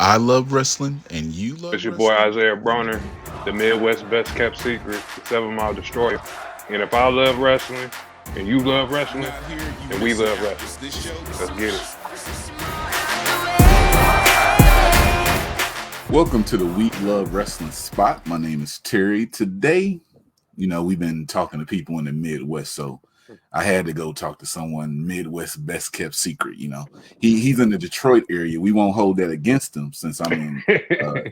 I love wrestling and you It's love your boy wrestling. Isaiah Broner, the Midwest best kept secret, the 7 Mile Destroyer. And if I love wrestling and you love You're wrestling, not here, you then we missing love out. wrestling. This show, Let's get it. welcome to the Week Love Wrestling Spot. My name is Terry. Today, we've been talking to people in the Midwest, so I had to go talk to someone Midwest best kept secret. He's in the Detroit area. We won't hold that against him since I'm in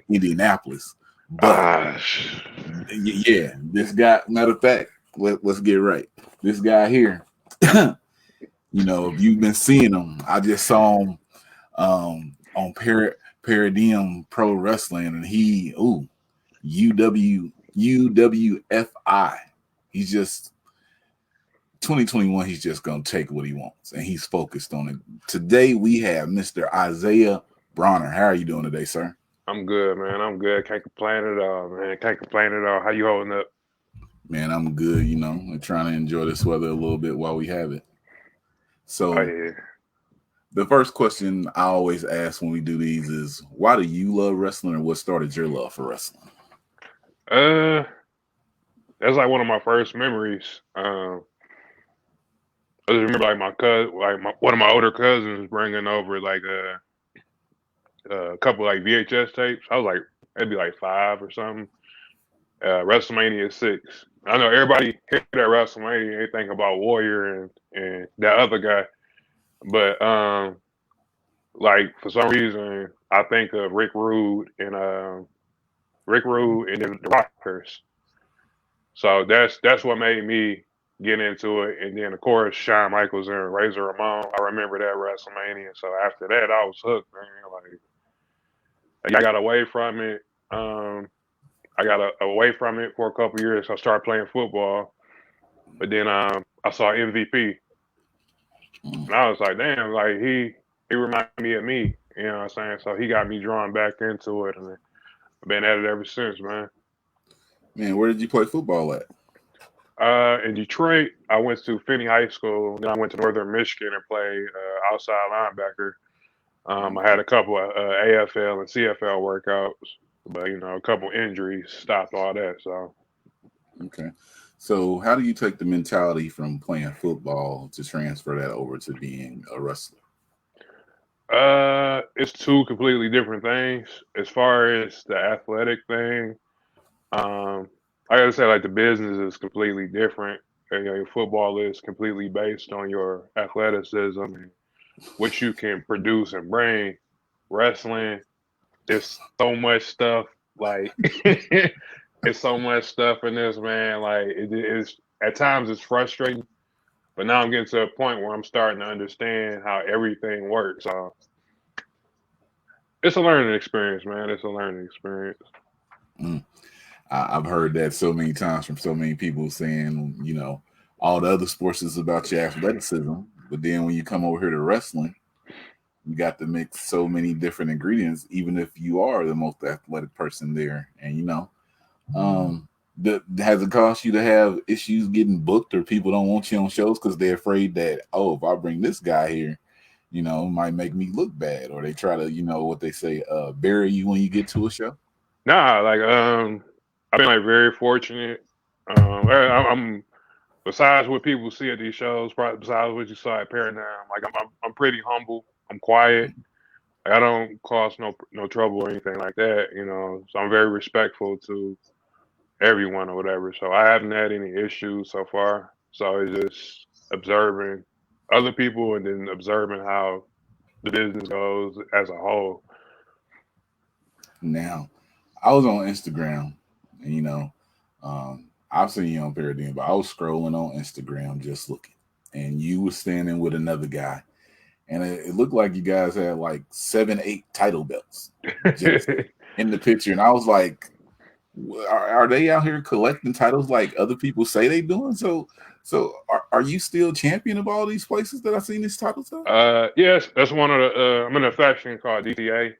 Indianapolis. But ah, yeah, this guy. Matter of fact, let's get right. This guy here. If you've been seeing him, I just saw him on Paradigm Pro Wrestling, and UWFI. He's just 2021. He's just gonna take what he wants, and he's focused on it. Today we have Mr. Isaiah Broner. How are you doing today, sir? I'm good, man. I'm good. Can't complain at all, man. Can't complain at all. How you holding up? Man, I'm good. We're trying to enjoy this weather a little bit while we have it. Oh So yeah. the first question I always ask when we do these is, why do you love wrestling, or what started your love for wrestling? Uh, that's like one of my first memories. I just remember like my cousin, one of my older cousins bringing over like a couple like VHS tapes. I was like maybe like 5 or something. WrestleMania 6. I know everybody hear that WrestleMania, they think about Warrior and that other guy, but like for some reason I think of Rick Rude and then the Rockers. So that's what made me get into it. And then of course Shawn Michaels and Razor Ramon. I remember that WrestleMania. So after that I was hooked, man. Like I got away from it. Away from it for a couple years. I started playing football, but then I saw MVP, and I was like, damn, like he reminded me of me. You know what I'm saying? So he got me drawn back into it, and I've been at it ever since, man. Man, where did you play football at? In Detroit, I went to Finney High School. Then I went to Northern Michigan and played outside linebacker. I had a couple of AFL and CFL workouts, but a couple injuries stopped all that. So Okay. So how do you take the mentality from playing football to transfer that over to being a wrestler? it's two completely different things. As far as the athletic thing, um, I gotta say, like the business is completely different. Your football is completely based on your athleticism and what you can produce and bring. Wrestling, there's so much stuff. Like, it's so much stuff in this, man. Like, it is at times it's frustrating, but now I'm getting to a point where I'm starting to understand how everything works. So it's a learning experience, man. It's a learning experience. Mm. I've heard that so many times from so many people saying, all the other sports is about your athleticism, but then when you come over here to wrestling, you got to mix so many different ingredients, even if you are the most athletic person there. And um, has it caused you to have issues getting booked, or people don't want you on shows because they're afraid that, oh, if I bring this guy here, it might make me look bad, or they try to, what they say, bury you when you get to a show? Nah, like I've been like very fortunate. I'm besides what people see at these shows, besides what you saw at Paradigm, like I'm pretty humble. I'm quiet. Like, I don't cause no trouble or anything like that. So I'm very respectful to everyone or whatever. So I haven't had any issues so far. So it's just observing other people and then observing how the business goes as a whole. Now, I was on Instagram, and I've seen you on Paradigm, but I was scrolling on Instagram just looking, and you were standing with another guy, and it looked like you guys had like 7, 8 title belts just in the picture, and I was like, are they out here collecting titles like other people say they doing? So are you still champion of all these places that I've seen these titles at? Yes, that's one of the. I'm in a faction called DTA.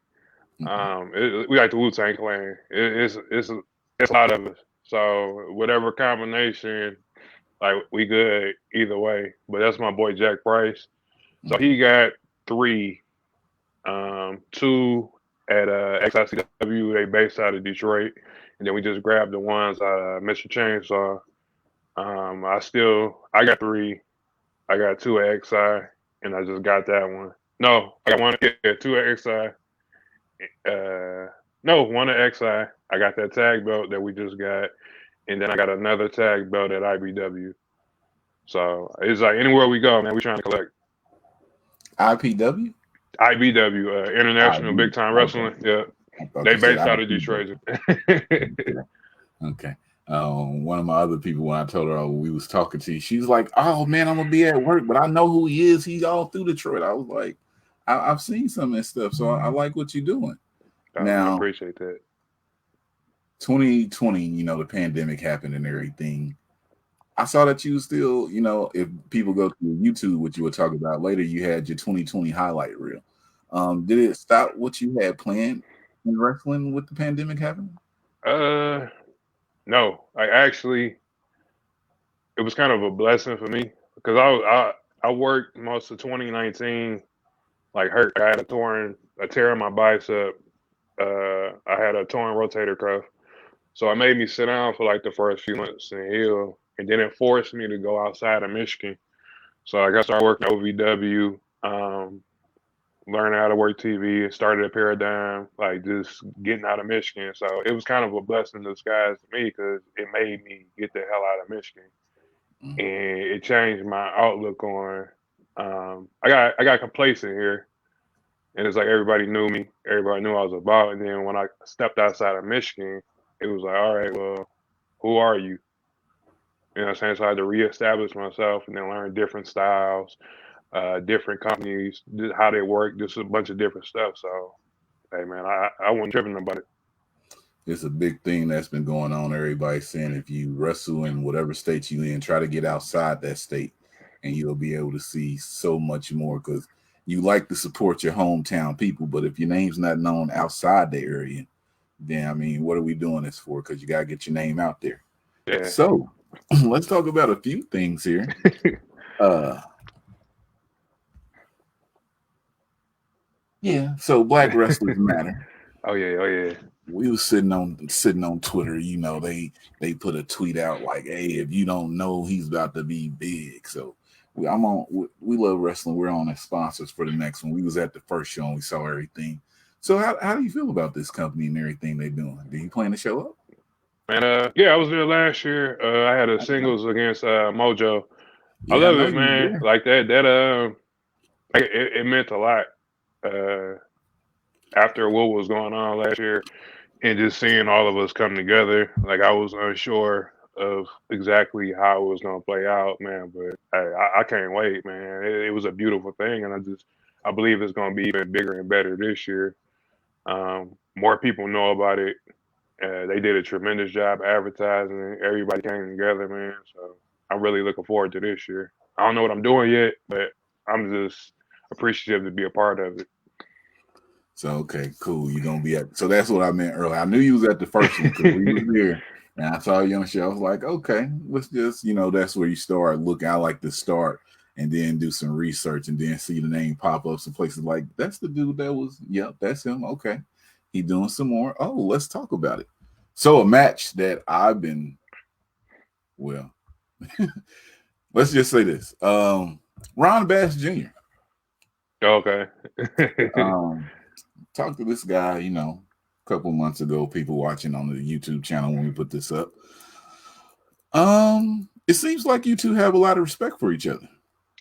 Mm-hmm. We like the Wu Tang Clan. It's a lot of us. So whatever combination, like we good either way. But that's my boy Jack Price. So Mm-hmm. he got three, two at XICW. They based out of Detroit, and then we just grabbed the ones Mr. Chainsaw. I got three. I got two at XI, and I just got that one. No, I got one. Yeah, two at XI. No, one at XI. I got that tag belt that we just got, and then I got another tag belt at IBW. So it's like anywhere we go, man, we trying to collect. IPW? IBW, International Big Time Wrestling. Okay. Yeah, I thought they you said based out of IPW. Detroit. Okay. One of my other people, when I told her we was talking to you, she's like, "Oh man, I'm gonna be at work, but I know who he is. He's all through Detroit." I was like, I've seen some of that stuff, so I like what you're doing." I Now, appreciate that. 2020, the pandemic happened and everything. I saw that you still, if people go to YouTube, which you will talk about later, you had your 2020 highlight reel. Did it stop what you had planned in wrestling with the pandemic happening? No, it was kind of a blessing for me because I worked most of 2019 like hurt. I had a tear in my bicep. I had a torn rotator cuff, so it made me sit down for like the first few months and heal, and then it forced me to go outside of Michigan. So I started working at OVW, learning how to work TV, and started a paradigm like just getting out of Michigan. So it was kind of a blessing in disguise to me because it made me get the hell out of Michigan, and it changed my outlook on. I got complacent here, and it's like everybody knew me, everybody knew I was about. And then when I stepped outside of Michigan, it was like, all right, well, who are you? You know what I'm saying? So I had to reestablish myself and then learn different styles, different companies, how they work, just a bunch of different stuff. So, hey, man, I wasn't tripping about it. It's a big thing that's been going on. Everybody's saying if you wrestle in whatever state you in, try to get outside that state, and you'll be able to see so much more because you like to support your hometown people. But if your name's not known outside the area, then I mean, what are we doing this for? Because you gotta get your name out there. Yeah. So let's talk about a few things here. Yeah. So Black Wrestlers Matter. Oh yeah. We was sitting on Twitter. They put a tweet out like, "Hey, if you don't know, he's about to be big." So we love wrestling. We're on as sponsors for the next one. We was at the first show and we saw everything. So how do you feel about this company and everything they're doing? Do you plan to show up? Man, yeah, I was there last year. I had a singles against Mojo. Yeah, I love know it, man. Like that it meant a lot. After what was going on last year, and just seeing all of us come together, like I was unsure of exactly how it was gonna play out, man. But I can't wait, man. It was a beautiful thing, and I believe it's gonna be even bigger and better this year. More people know about it. They did a tremendous job advertising. Everybody came together, man. So I'm really looking forward to this year. I don't know what I'm doing yet, but I'm just appreciative to be a part of it. So okay, cool. You're gonna be at. So that's what I meant earlier. I knew you was at the first one because we was there, and I saw you on the show. I was like, okay, let's just that's where you start looking. I like to start and then do some research and then see the name pop up some places like that's the dude that was. Yep, that's him. Okay, he doing some more. Oh, let's talk about it. So a match that I've been. Well, let's just say this. Ron Bass Jr. Okay. Talked to this guy, a couple months ago, people watching on the YouTube channel when we put this up. It seems like you two have a lot of respect for each other.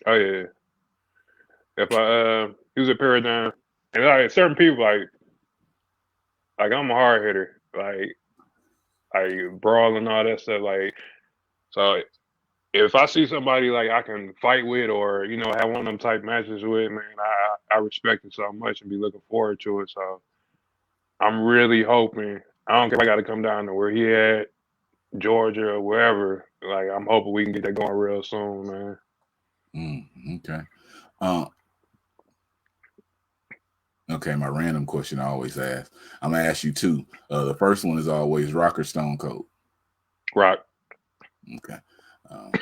Oh yeah. If I use a paradigm, and like certain people like I'm a hard hitter, like I brawl and all that stuff, like so if I see somebody like I can fight with or have one of them type matches with, man, I respect it so much and be looking forward to it. So I'm really hoping. I don't care if I got to come down to where he at, Georgia or wherever. Like I'm hoping we can get that going real soon, man. Okay. Okay, my random question I always ask. I'm gonna ask you two. The first one is always Rock or Stone Cold. Rock. Okay.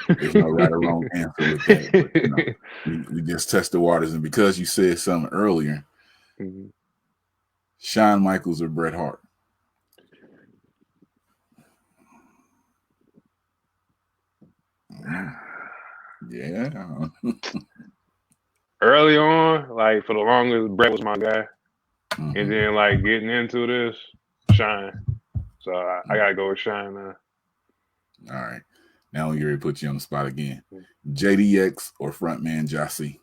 There's no right or wrong answer with that. But, we just test the waters, and because you said something earlier, Shawn Michaels or Bret Hart? Yeah. Early on, like for the longest, Brett was my guy, and Mm-hmm. then like getting into this, Shine. So I gotta go with Shine now. All right. Now we already put you on the spot again. JDX or frontman Jossie?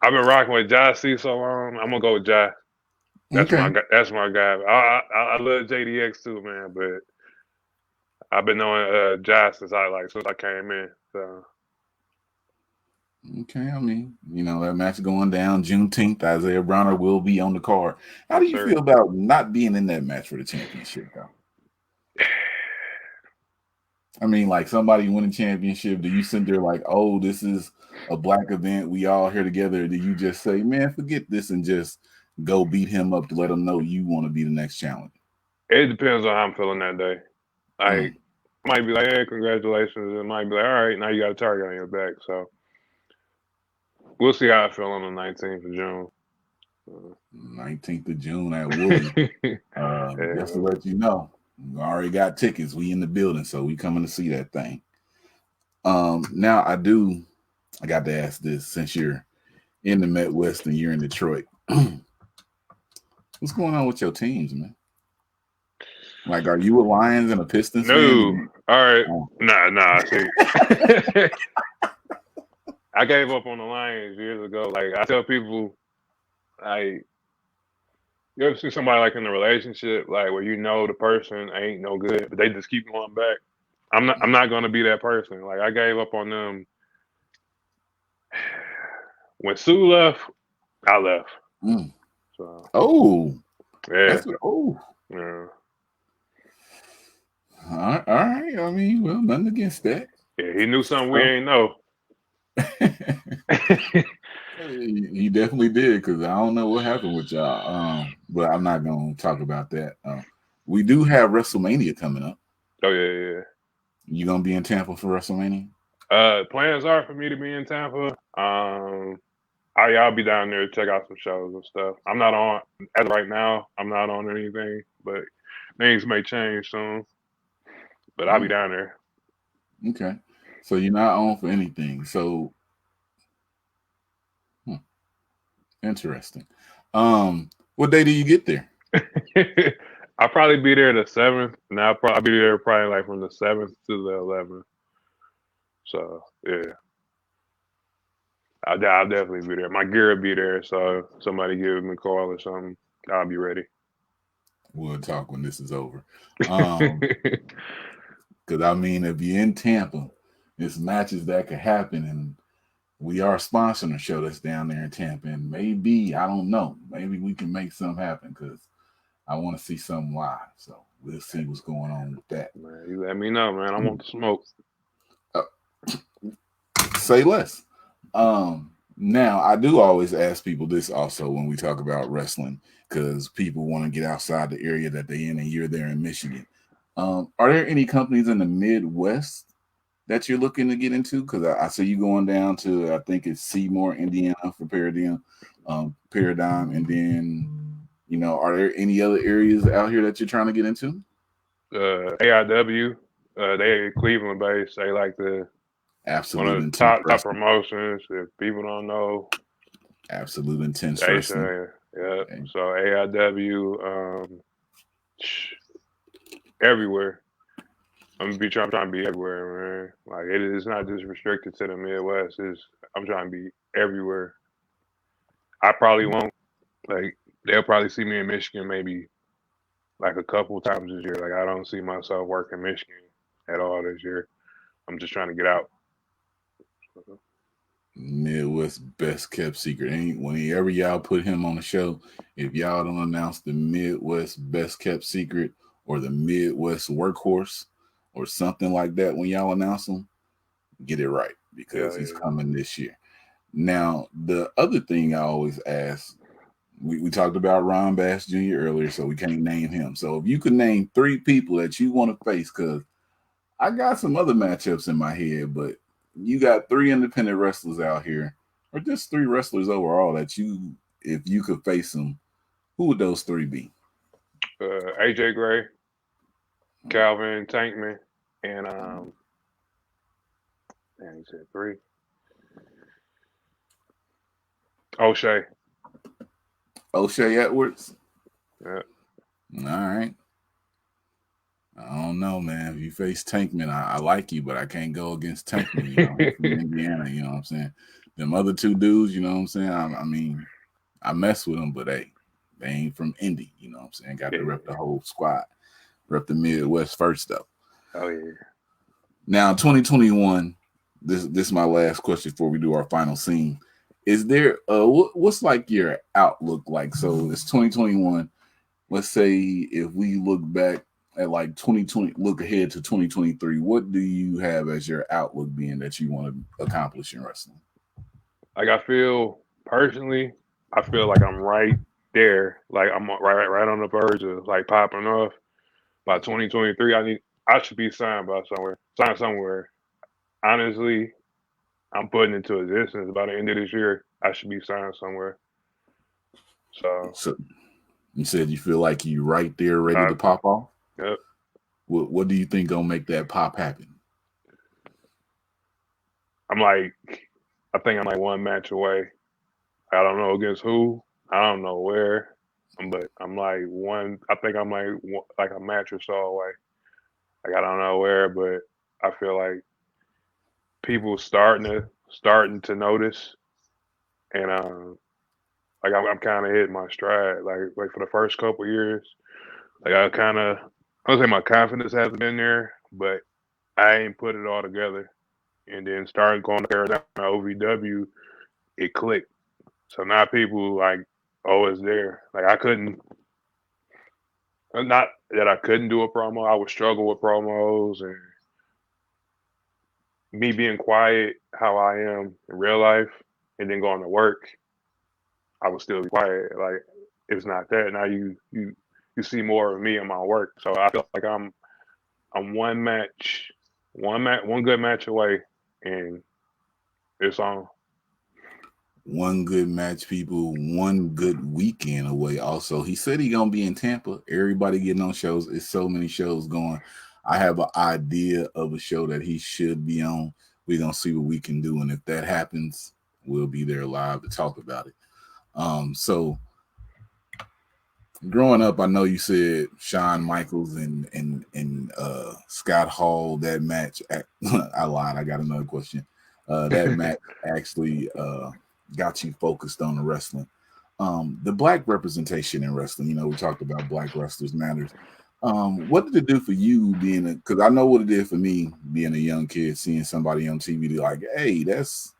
I've been rocking with Josh C so long. I'm gonna go with Josh. That's Okay. my guy. That's my guy. I love JDX too, man. But I've been knowing Josh since I came in. So Okay. I mean, that match going down Juneteenth. Isaiah Broner will be on the card. How do yes, you sir. feel about not being in that match for the championship, though? I mean, like somebody winning championship, do you sit there like, oh, this is a black event, we all here together? Or do you just say, man, forget this and just go beat him up to let him know you want to be the next challenger? It depends on how I'm feeling that day. Like, Mm, might be like, hey, congratulations. It might be like, all right, now you got a target on your back. So we'll see how I feel on the 19th of June. 19th of June at Wooly. Just to Yeah. let you know, we already got tickets. We in the building, so we coming to see that thing. Now I got to ask this since you're in the Midwest and you're in Detroit. What's going on with your teams, man? Like, are you a Lions and a Pistons No. fan? All right. Oh. Nah. See, I gave up on the Lions years ago. Like I tell people, like you ever see somebody like in a relationship, like where you know the person ain't no good, but they just keep going back. I'm not gonna be that person. Like I gave up on them when Sue left. I left. Mm. So Oh, yeah, oh. yeah, All right. I mean, well, nothing against that. yeah. He knew something we ain't know. He definitely did, because I don't know what happened with y'all. But I'm not gonna talk about that. We do have WrestleMania coming up. Oh yeah. You gonna be in Tampa for WrestleMania? Plans are for me to be in Tampa. I'll be down there to check out some shows and stuff. I'm not on as of right now. I'm not on anything, but things may change soon. But I'll be Mm, down there. okay, so you're not on for anything. So interesting. What day do you get there? I'll probably be there the 7th, and I'll be there probably like from the 7th to the 11th. So yeah, I'll definitely be there. My gear will be there, so if somebody give me a call or something, I'll be ready. We'll talk when this is over. Because I mean, if you're in Tampa, it's matches that could happen, and we are sponsoring a show that's down there in Tampa, and maybe, I don't know, maybe we can make something happen, because I want to see something live. So we'll see what's going on with that. Man, you let me know, man. I want the smoke. Uh, say less. Now I do always ask people this also when we talk about wrestling, because people want to get outside the area that they're in, and you're there in Michigan. Are there any companies in the Midwest that you're looking to get into? Because I see you going down to, I think it's Seymour, Indiana for Paradigm, and then are there any other areas out here that you're trying to get into? AIW, they Cleveland based. They like the one Absolute of the Intense top Wrestling. promotions. If people don't know, Absolute Intense they Wrestling. say, yeah. Okay. So AIW, everywhere. I'm trying to be everywhere, man. Like it is not just restricted to the Midwest. I'm trying to be everywhere. I probably won't like they'll probably see me in Michigan maybe like a couple times this year. Like I don't see myself working Michigan at all this year. I'm just trying to get out. Midwest best kept secret. Whenever y'all put him on the show, if y'all don't announce the Midwest best kept secret or the Midwest workhorse or something like that when y'all announce him, get it right, because he's Yeah. coming this year. Now, the other thing I always ask, we talked about Ron Bass Jr. earlier, so we can't name him. So if you could name 3 people that you want to face, because I got some other matchups in my head, but you got three independent wrestlers out here, or just three wrestlers overall that you, if you could face them, who would those three be? AJ Gray, Calvin Tankman, and man, he said three. O'Shea. O'Shea Edwards. Yeah. All right. I don't know, man. If you face Tankman, I like you, but I can't go against Tankman. You know, he's from Indiana. You know what I'm saying? Them other two dudes, you know what I'm saying? I mean, I mess with them, but they ain't from Indy. You know what I'm saying? Got to rep the Yeah. whole squad, rep the Midwest first though. Oh yeah. Now, 2021. This is my last question before we do our final scene. Is there what's like your outlook like? So it's 2021. Let's say if we look back at like 2020, look ahead to 2023, what do you have as your outlook being that you want to accomplish in wrestling? Like I feel personally, I feel like I'm right there. Like I'm right on the verge of like popping off. By 2023, I should be signed by somewhere. Signed somewhere. Honestly, I'm putting into existence by the end of this year. I should be signed somewhere. So, So you said you feel like you right there ready uh, to pop off. yep. What do you think gonna make that pop happen? I'm like, I think I'm like one match away. I don't know against who. I don't know where, but I'm like one. I think I'm like a match or so away. Like I don't know where, but I feel like people starting to notice, and like I'm kind of hitting my stride. Like for the first couple years, like I would say my confidence hasn't been there, but I ain't put it all together. And then starting going to Arizona OVW, it clicked. So now people like, oh, it's there. Like I couldn't, not that I couldn't do a promo. I would struggle with promos and me being quiet how I am in real life, and then going to work, I would still be quiet. Like it's not that. Now you see more of me in my work. So I feel like I'm one good match away, and it's on. One good match, people. One good weekend away. Also, he said he gonna be in Tampa. Everybody getting on shows. It's so many shows going. I have an idea of a show that he should be on. We're gonna see what we can do, and if that happens, we'll be there live to talk about it. So growing up, I know you said Shawn Michaels and Scott Hall. That match, I lied. I got another question. That match actually got you focused on the wrestling. The black representation in wrestling. You know, we talked about black wrestlers matters. What did it do for you being a? Because I know what it did for me being a young kid, seeing somebody on TV like, hey, that's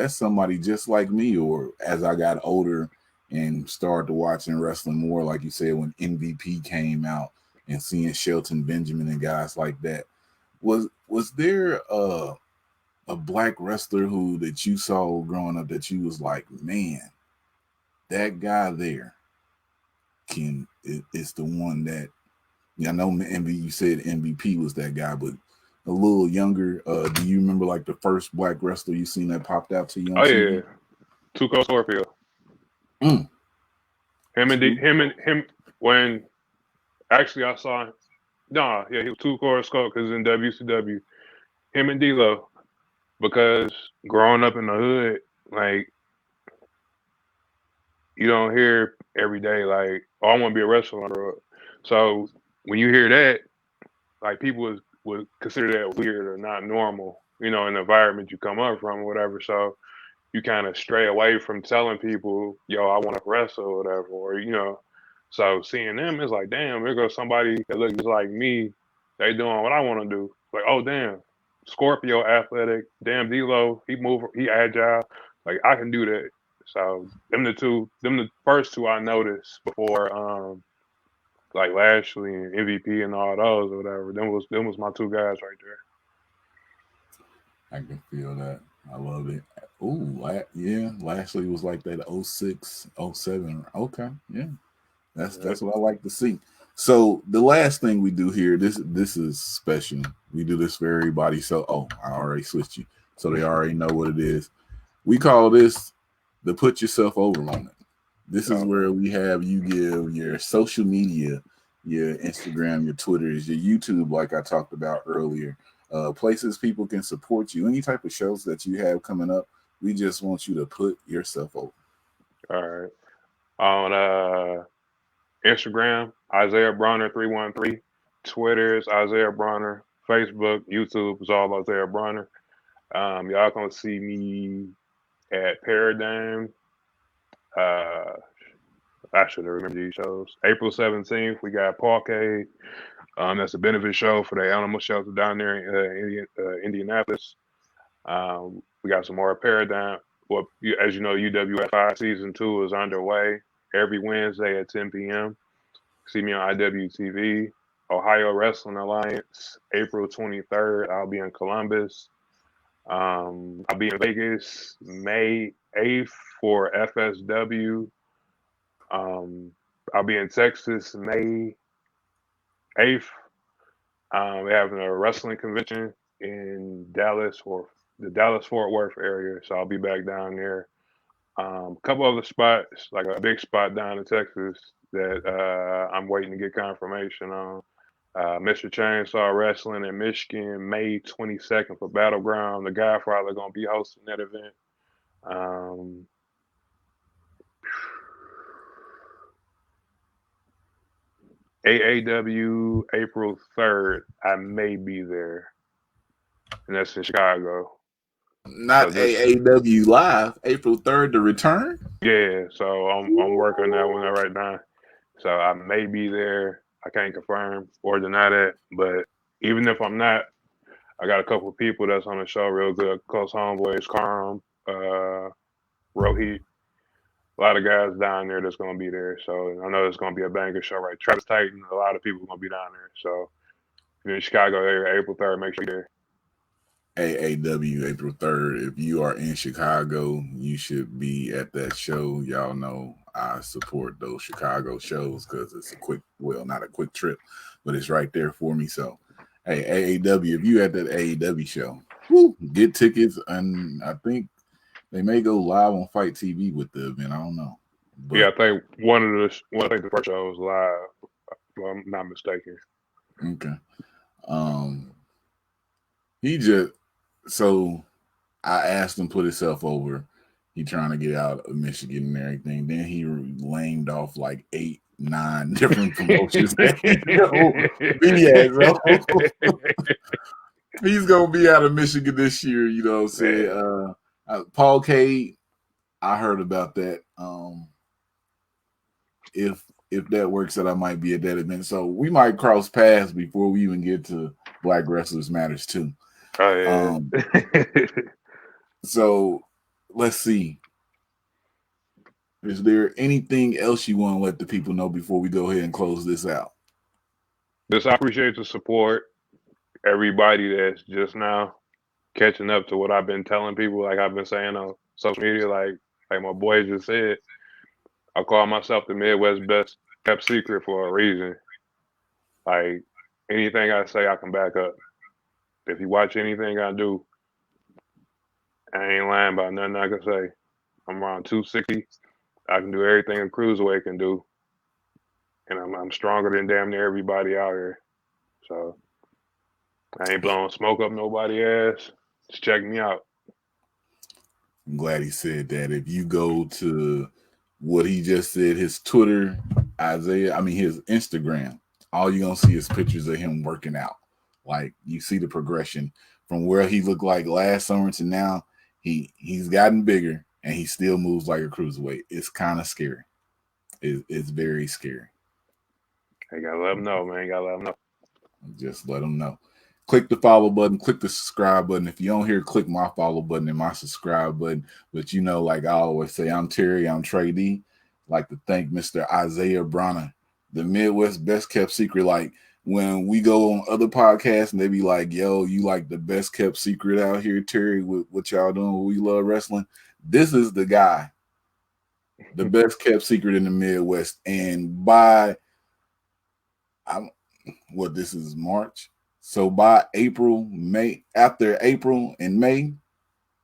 somebody just like me. Or as I got older and started to watching wrestling more, like you said, when MVP came out and seeing Shelton Benjamin and guys like that, was there a black wrestler who that you saw growing up that you was like, man, that guy there is the one that, yeah, I know you said MVP was that guy, but a little younger. Do you remember like the first black wrestler you seen that popped out to you on Oh yeah, TV? Tuco Scorpio. Mm. Him and him when actually I saw nah, yeah, he was Tuco Scorpio because in WCW. Him and D'Lo, because growing up in the hood, like you don't hear every day like, oh, I want to be a wrestler on the road. So when you hear that, like people would consider that weird or not normal, you know, in the environment you come up from or whatever. So you kind of stray away from telling people, yo, I want to wrestle or whatever, or you know. So seeing them, it's like, damn, there goes somebody that looks just like me. They doing what I want to do. Like, oh damn, Scorpio athletic, damn D'Lo, he agile. Like I can do that. So them the first two I noticed before like Lashley and MVP and all those or whatever. Them was my two guys right there. I can feel that. I love it. Yeah, Lashley was like that 06, 07. Okay, yeah. That's Yeah. what I like to see. So the last thing we do here, this is special. We do this for everybody. So I already switched you, so they already know what it is. We call this the put yourself over moment. This is Okay. where we have you give your social media, your Instagram, your Twitters, your YouTube, like I talked about earlier, places people can support you, any type of shows that you have coming up. We just want you to put yourself over. All right. On Instagram, Isaiah Broner 313. Twitter is Isaiah Broner. Facebook, YouTube is all Isaiah Broner. Y'all gonna see me at Paradigm. Uh, I should have remembered these shows. April 17th, we got Parkade. That's a benefit show for the animal shelter down there in Indianapolis. We got some more Paradigm. Well, as you know, UWFI season 2 is underway every Wednesday at 10 p.m. See me on IWTV. Ohio Wrestling Alliance, April 23rd. I'll be in Columbus. I'll be in Vegas May 8th for FSW. I'll be in Texas May 8th. We're having a wrestling convention in Dallas or the Dallas Fort Worth area, so I'll be back down there. A couple other spots, like a big spot down in Texas that I'm waiting to get confirmation on. Mr. Chainsaw Wrestling in Michigan, May 22nd for Battleground. The Godfather gonna be hosting that event. Um, AAW April 3rd, I may be there, and that's in Chicago. So Not just AAW Live, April 3rd, the return. yeah, so I'm working that one right now. So I may be there. I can't confirm or deny that, but even if I'm not, I got a couple of people that's on the show real good. Close homeboys, Karam, Rohit, a lot of guys down there that's gonna be there. So I know it's gonna be a banger show, right? Travis Titan, a lot of people gonna be down there. So if you're in Chicago area, April 3rd, make sure you're there. AAW April 3rd. If you are in Chicago, you should be at that show. Y'all know I support those Chicago shows because it's a quick, well, not a quick trip, but it's right there for me. So, hey, AAW, if you at that AAW show, get tickets, and I think they may go live on Fight TV with the event. I don't know, Yeah, but I think I think the first show was live. Well, I'm not mistaken. okay. Um, he just so I asked him to put himself over. He trying to get out of Michigan and everything. Then he lamed off like 8, 9 different promotions that he's gonna be at. So he's gonna be out of Michigan this year. You know what I'm Man, saying? Paul Cade, I heard about that. If that works out, I might be at that event. So we might cross paths before we even get to Black Wrestlers Matters too. oh Um, yeah. so let's see. Is there anything else you want to let the people know before we go ahead and close this out? Just I appreciate the support. Everybody that's just now catching up to what I've been telling people, like I've been saying on social media, like my boy just said, I call myself the Midwest best kept secret for a reason. Like anything I say, I can back up. If you watch anything I do, I ain't lying about nothing I can say. I'm around 260. I can do everything a cruiserweight can do, and I'm stronger than damn near everybody out here. So I ain't blowing smoke up nobody ass. Just check me out. I'm glad he said that. If you go to what he just said, his Twitter, his Instagram, all you're gonna see is pictures of him working out. Like you see the progression from where he looked like last summer to now. He's gotten bigger and he still moves like a cruiserweight. It's kind of scary. It's very scary. I gotta let them know, man. You gotta let them know. Just let him know. Click the follow button, click the subscribe button. If you don't hear, click my follow button and my subscribe button. But you know, like I always say, I'm Terry, I'm Trey D. Like to thank Mr. Isaiah Broner, the Midwest best kept secret. Like when we go on other podcasts and they be like, yo, you like the best kept secret out here, Terry, with what y'all doing, we love wrestling. This is the guy, the best kept secret in the Midwest. And by I'm what this is March. So by April, May, after April and May,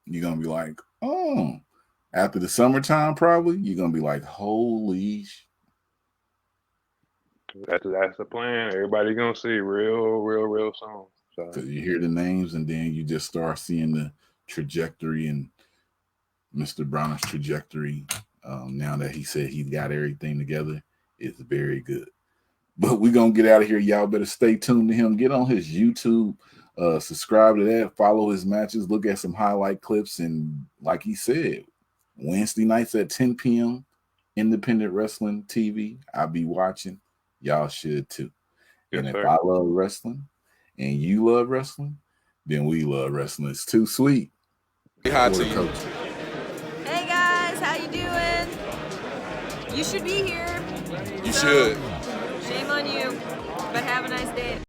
you're gonna be like, oh. After the summertime, probably you're gonna be like, holy. That's the plan. Everybody gonna see real soon. So Because you hear the names and then you just start seeing the trajectory and Mr. Broner's trajectory. Now that he said he got everything together, is very good. But we're gonna get out of here. Y'all better stay tuned to him. Get on his YouTube, subscribe to that, follow his matches, look at some highlight clips, and like he said, Wednesday nights at 10 p.m. Independent Wrestling TV. I'll be watching. Y'all should too. yes, And if sir. I love wrestling and you love wrestling, then we love wrestling. It's too sweet. Hi to you. Coach. Hey guys, how you doing? You should be here. You should. Shame on you, but have a nice day.